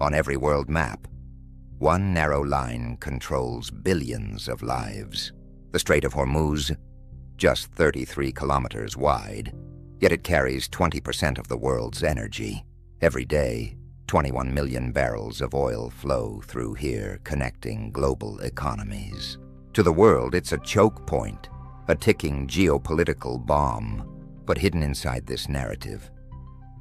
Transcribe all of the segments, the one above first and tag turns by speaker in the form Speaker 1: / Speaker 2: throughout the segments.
Speaker 1: on every world map. One narrow line controls billions of lives. The Strait of Hormuz, just 33 kilometers wide, yet it carries 20% of the world's energy. Every day, 21 million barrels of oil flow through here, connecting global economies. To the world, it's a choke point, a ticking geopolitical bomb. But hidden inside this narrative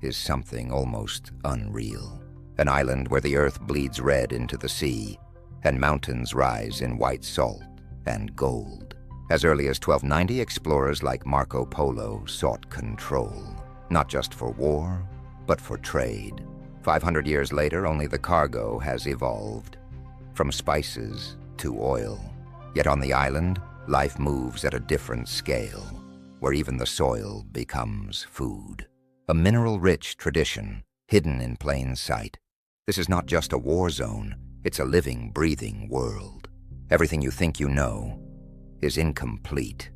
Speaker 1: is something almost unreal. An island where the earth bleeds red into the sea, and mountains rise in white salt and gold. As early as 1290, explorers like Marco Polo sought control, not just for war, but for trade. 500 years later, only the cargo has evolved, from spices to oil. Yet on the island, life moves at a different scale, where even the soil becomes food. A mineral-rich tradition, hidden in plain sight. This is not just a war zone, it's a living, breathing world. Everything you think you know is incomplete.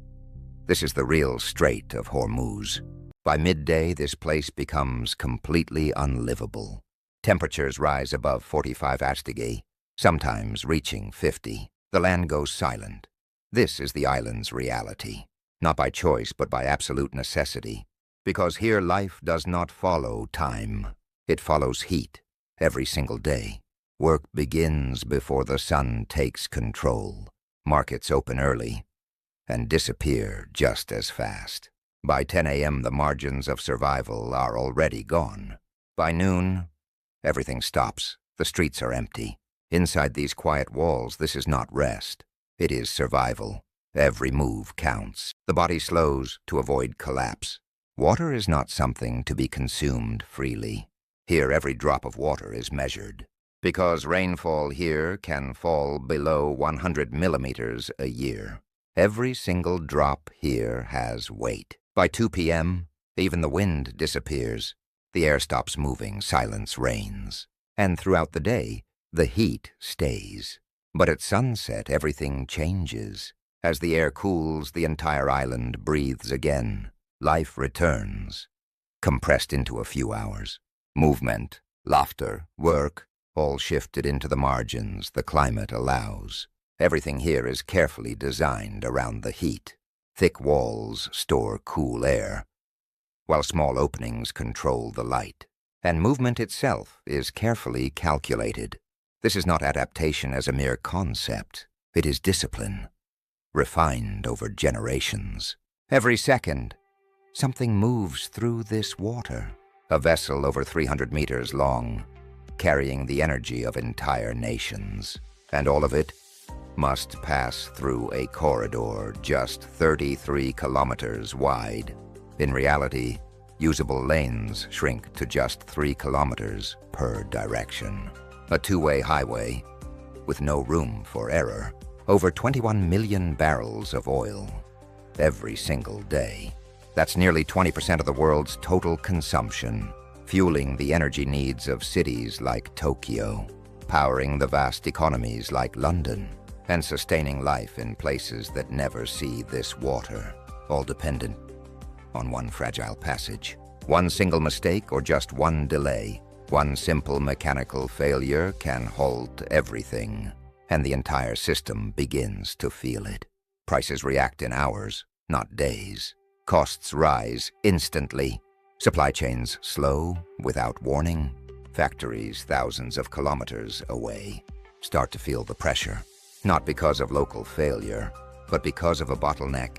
Speaker 1: This is the real Strait of Hormuz. By midday, this place becomes completely unlivable. Temperatures rise above 45 astighi, sometimes reaching 50. The land goes silent. This is the island's reality. Not by choice, but by absolute necessity. Because here life does not follow time. It follows heat every single day. Work begins before the sun takes control. Markets open early and disappear just as fast. By 10 a.m., the margins of survival are already gone. By noon, everything stops. The streets are empty. Inside these quiet walls, this is not rest. It is survival. Every move counts. The body slows to avoid collapse. Water is not something to be consumed freely. Here, every drop of water is measured. Because rainfall here can fall below 100 millimeters a year. Every single drop here has weight. By 2 p.m., even the wind disappears. The air stops moving, silence reigns. And throughout the day, the heat stays. But at sunset, everything changes. As the air cools, the entire island breathes again. Life returns, compressed into a few hours. Movement, laughter, work, all shifted into the margins the climate allows. Everything here is carefully designed around the heat. Thick walls store cool air, while small openings control the light. And movement itself is carefully calculated. This is not adaptation as a mere concept. It is discipline, refined over generations. Every second, something moves through this water. A vessel over 300 meters long, carrying the energy of entire nations. And all of it must pass through a corridor just 33 kilometers wide. In reality, usable lanes shrink to just 3 kilometers per direction. A two-way highway with no room for error. Over 21 million barrels of oil every single day. That's nearly 20% of the world's total consumption, fueling the energy needs of cities like Tokyo, powering the vast economies like London, and sustaining life in places that never see this water, all dependent on one fragile passage. One single mistake or just one delay, one simple mechanical failure can halt everything, and the entire system begins to feel it. Prices react in hours, not days. Costs rise instantly. Supply chains slow without warning. Factories thousands of kilometers away start to feel the pressure, not because of local failure, but because of a bottleneck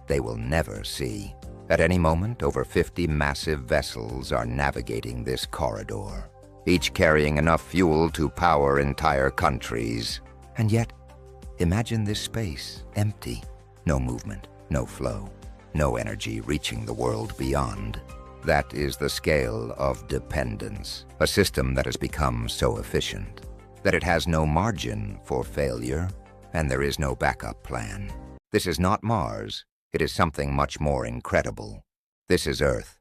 Speaker 1: they will never see. At any moment, over 50 massive vessels are navigating this corridor, each carrying enough fuel to power entire countries. And yet, imagine this space empty. No movement, no flow, no energy reaching the world beyond. That is the scale of dependence, a system that has become so efficient that it has no margin for failure, and there is no backup plan. This is not Mars. It is something much more incredible. This is Earth,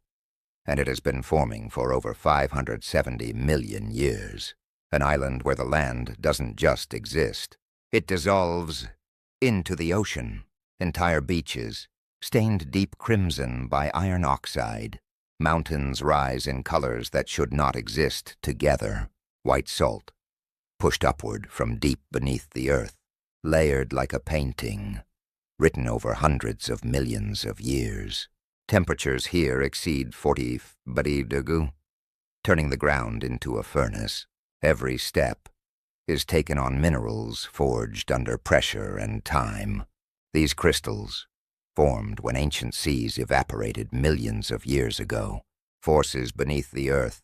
Speaker 1: and it has been forming for over 570 million years. An island where the land doesn't just exist. It dissolves into the ocean. Entire beaches, stained deep crimson by iron oxide. Mountains rise in colors that should not exist together. white salt, pushed upward from deep beneath the earth, layered like a painting, written over hundreds of millions of years. Temperatures here exceed 40 degrees, turning the ground into a furnace. Every step is taken on minerals forged under pressure and time. These crystals, formed when ancient seas evaporated millions of years ago, forces beneath the earth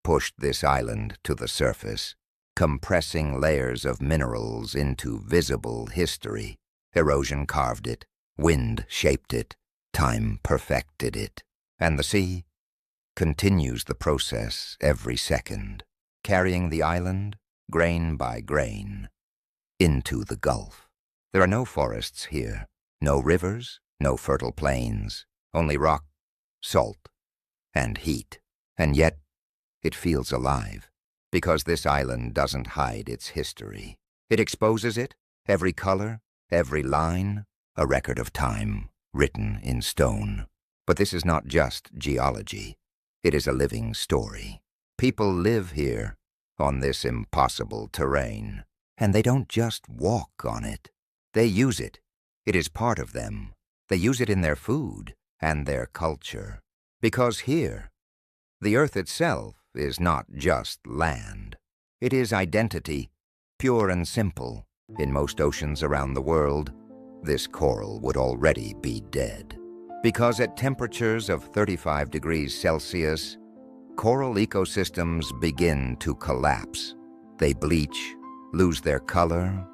Speaker 1: pushed this island to the surface, compressing layers of minerals into visible history. Erosion carved it, wind shaped it, time perfected it, and the sea continues the process every second, carrying the island, grain by grain, into the Gulf. There are no forests here, no rivers, no fertile plains, only rock, salt, and heat. And yet, it feels alive, because this island doesn't hide its history. It exposes it, every color, every line, a record of time written in stone. But this is not just geology. It is a living story. People live here, on this impossible terrain, and they don't just walk on it. They use it. It is part of them. They use it in their food and their culture. Because here, the earth itself is not just land. It is identity, pure and simple. In most oceans around the world, this coral would already be dead. Because at temperatures of 35 degrees Celsius, coral ecosystems begin to collapse. They bleach, lose their color,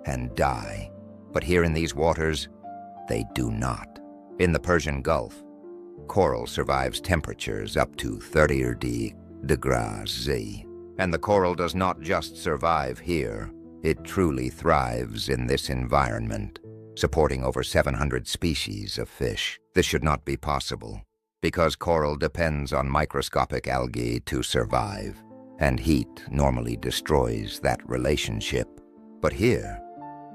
Speaker 1: and die. But here in these waters, they do not. In the Persian Gulf, coral survives temperatures up to 30 degrees C. And the coral does not just survive here. It truly thrives in this environment, supporting over 700 species of fish. This should not be possible, because coral depends on microscopic algae to survive, and heat normally destroys that relationship. But here,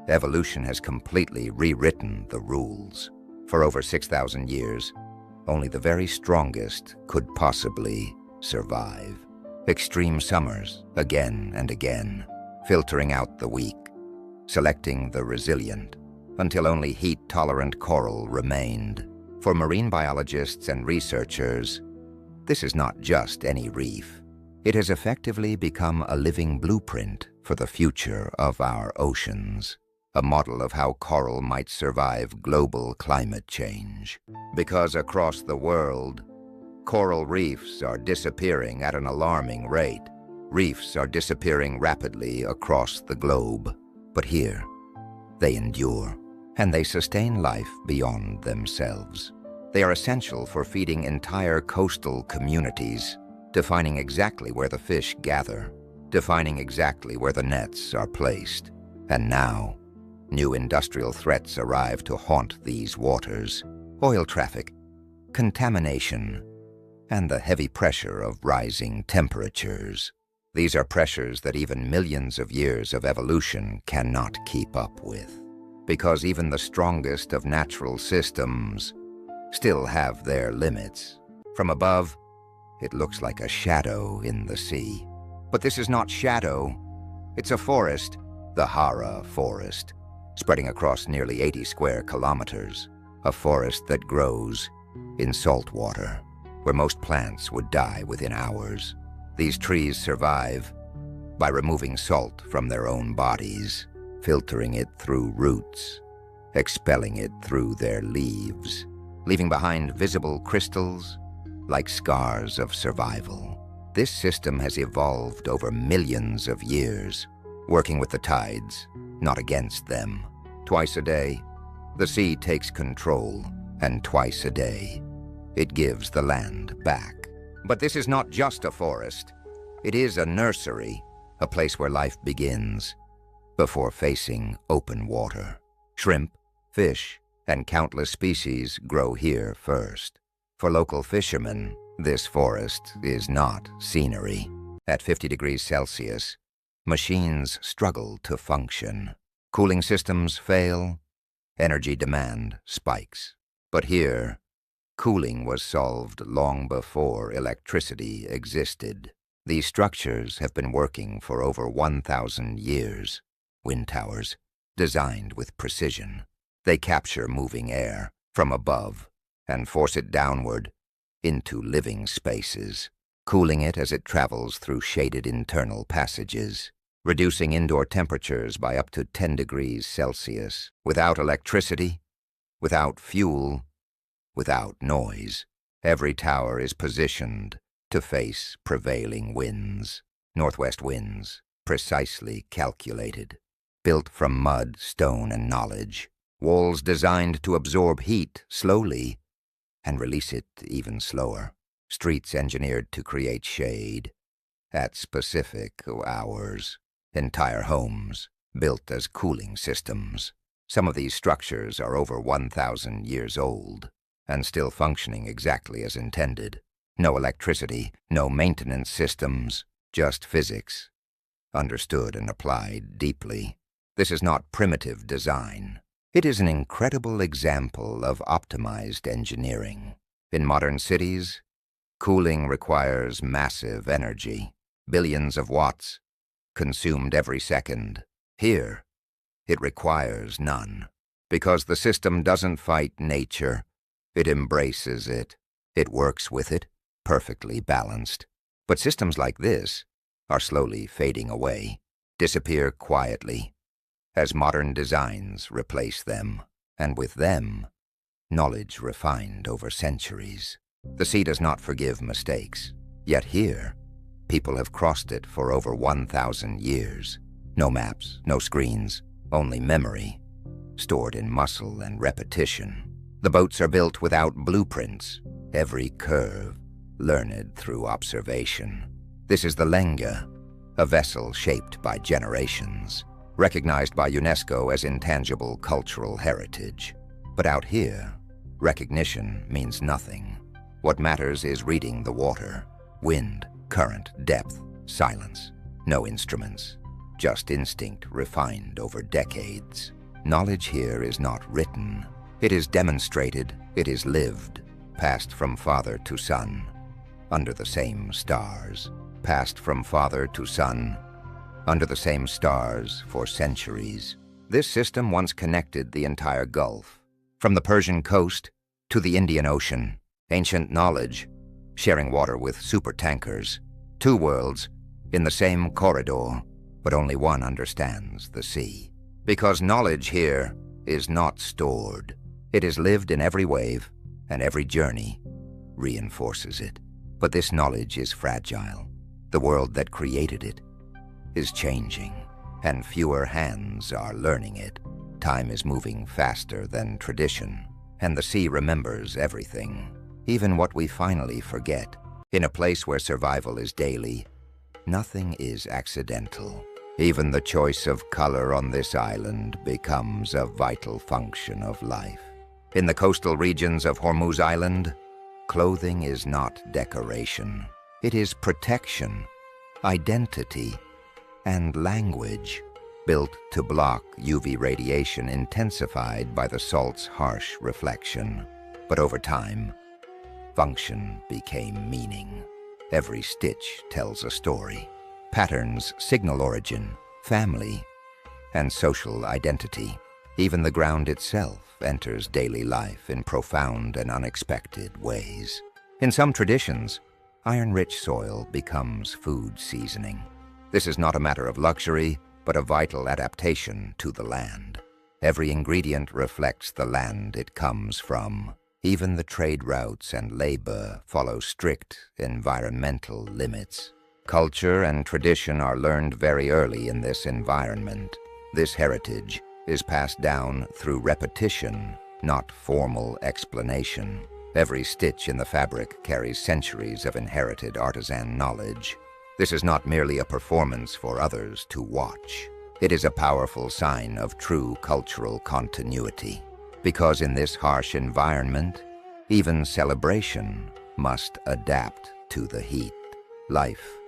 Speaker 1: evolution has completely rewritten the rules. For over 6,000 years, only the very strongest could possibly survive. Extreme summers, again and again, filtering out the weak, selecting the resilient, until only heat-tolerant coral remained. For marine biologists and researchers, this is not just any reef. It has effectively become a living blueprint for the future of our oceans, a model of how coral might survive global climate change. Because across the world, coral reefs are disappearing at an alarming rate. Reefs are disappearing rapidly across the globe. But here, they endure, and they sustain life beyond themselves. They are essential for feeding entire coastal communities, defining exactly where the fish gather, defining exactly where the nets are placed. And now, new industrial threats arrive to haunt these waters: oil traffic, contamination, and the heavy pressure of rising temperatures. These are pressures that even millions of years of evolution cannot keep up with, because even the strongest of natural systems still have their limits. From above, it looks like a shadow in the sea. But this is not shadow, it's a forest, the Hara Forest, spreading across nearly 80 square kilometers, a forest that grows in salt water, where most plants would die within hours. These trees survive by removing salt from their own bodies, filtering it through roots, expelling it through their leaves, leaving behind visible crystals like scars of survival. This system has evolved over millions of years, working with the tides, not against them. Twice a day, the sea takes control, and twice a day, it gives the land back. But this is not just a forest. It is a nursery, a place where life begins, before facing open water. Shrimp, fish, and countless species grow here first. For local fishermen, this forest is not scenery. At 50 degrees Celsius, machines struggle to function. Cooling systems fail, energy demand spikes. But here, cooling was solved long before electricity existed. These structures have been working for over 1,000 years. Wind towers, designed with precision. They capture moving air from above and force it downward into living spaces, cooling it as it travels through shaded internal passages, reducing indoor temperatures by up to 10 degrees Celsius, without electricity, without fuel, without noise. Every tower is positioned to face prevailing winds, northwest winds, precisely calculated, built from mud, stone, and knowledge, walls designed to absorb heat slowly and release it even slower, streets engineered to create shade at specific hours, entire homes built as cooling systems. Some of these structures are over 1,000 years old and still functioning exactly as intended. No electricity, no maintenance systems, just physics, understood and applied deeply. This is not primitive design. It is an incredible example of optimized engineering. In modern cities, cooling requires massive energy, billions of watts, consumed every second. Here, it requires none, because the system doesn't fight nature, it embraces it. It works with it, perfectly balanced. But systems like this are slowly fading away, disappear quietly, as modern designs replace them, and with them, knowledge refined over centuries. The sea does not forgive mistakes, yet here, people have crossed it for over 1,000 years. No maps, no screens, only memory, stored in muscle and repetition. The boats are built without blueprints, every curve learned through observation. This is the Lenga, a vessel shaped by generations, recognized by UNESCO as intangible cultural heritage. But out here, recognition means nothing. What matters is reading the water, wind, current, depth, silence. No instruments, just instinct refined over decades. Knowledge here is not written. It is demonstrated, it is lived, passed from father to son, under the same stars. Passed from father to son, under the same stars for centuries. This system once connected the entire Gulf, from the Persian coast to the Indian Ocean. Ancient knowledge, sharing water with supertankers. Two worlds in the same corridor, but only one understands the sea. Because knowledge here is not stored. It is lived in every wave, and every journey reinforces it. But this knowledge is fragile. The world that created it is changing, and fewer hands are learning it. Time is moving faster than tradition, and the sea remembers everything, even what we finally forget. In a place where survival is daily, nothing is accidental. Even the choice of color on this island becomes a vital function of life. In the coastal regions of Hormuz Island, clothing is not decoration. It is protection, identity, and language, built to block UV radiation intensified by the salt's harsh reflection. But over time, function became meaning. Every stitch tells a story. Patterns signal origin, family, and social identity. Even the ground itself enters daily life in profound and unexpected ways. In some traditions, iron-rich soil becomes food seasoning. This is not a matter of luxury, but a vital adaptation to the land. Every ingredient reflects the land it comes from. Even the trade routes and labor follow strict environmental limits. Culture and tradition are learned very early in this environment. This heritage is passed down through repetition, not formal explanation. Every stitch in the fabric carries centuries of inherited artisan knowledge. This is not merely a performance for others to watch. It is a powerful sign of true cultural continuity. Because in this harsh environment, even celebration must adapt to the heat. Life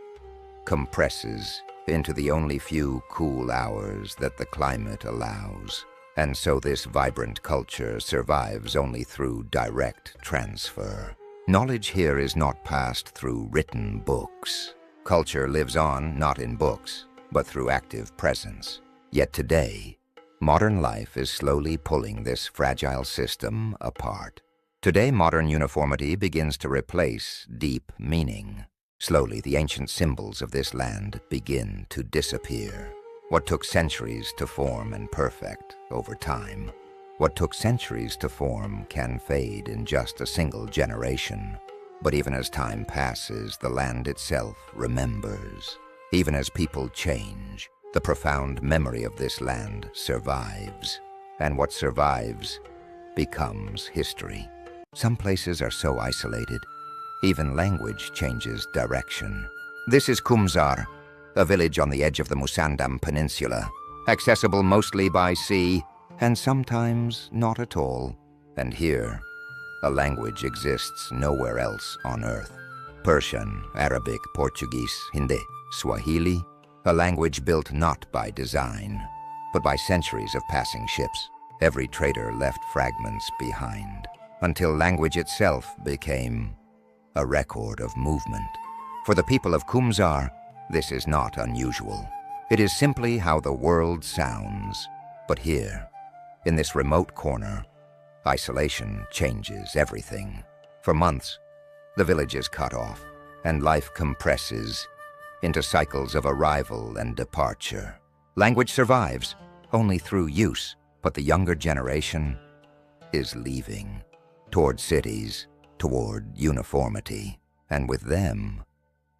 Speaker 1: compresses into the only few cool hours that the climate allows. And so this vibrant culture survives only through direct transfer. Knowledge here is not passed through written books. Culture lives on not in books, but through active presence. Yet today, modern life is slowly pulling this fragile system apart. Today, modern uniformity begins to replace deep meaning. Slowly, the ancient symbols of this land begin to disappear. What took centuries to form and perfect over time, what took centuries to form can fade in just a single generation. But even as time passes, the land itself remembers. Even as people change, the profound memory of this land survives. And what survives becomes history. Some places are so isolated, even language changes direction. This is Qumzar, a village on the edge of the Musandam Peninsula, accessible mostly by sea, and sometimes not at all. And here, a language exists nowhere else on Earth. Persian, Arabic, Portuguese, Hindi, Swahili, a language built not by design, but by centuries of passing ships. Every trader left fragments behind, until language itself became a record of movement. For the people of Qumzar, this is not unusual. It is simply how the world sounds. But here, in this remote corner, isolation changes everything. For months, the village is cut off, and life compresses into cycles of arrival and departure. Language survives only through use, but the younger generation is leaving toward cities, toward uniformity, and with them,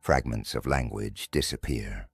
Speaker 1: fragments of language disappear.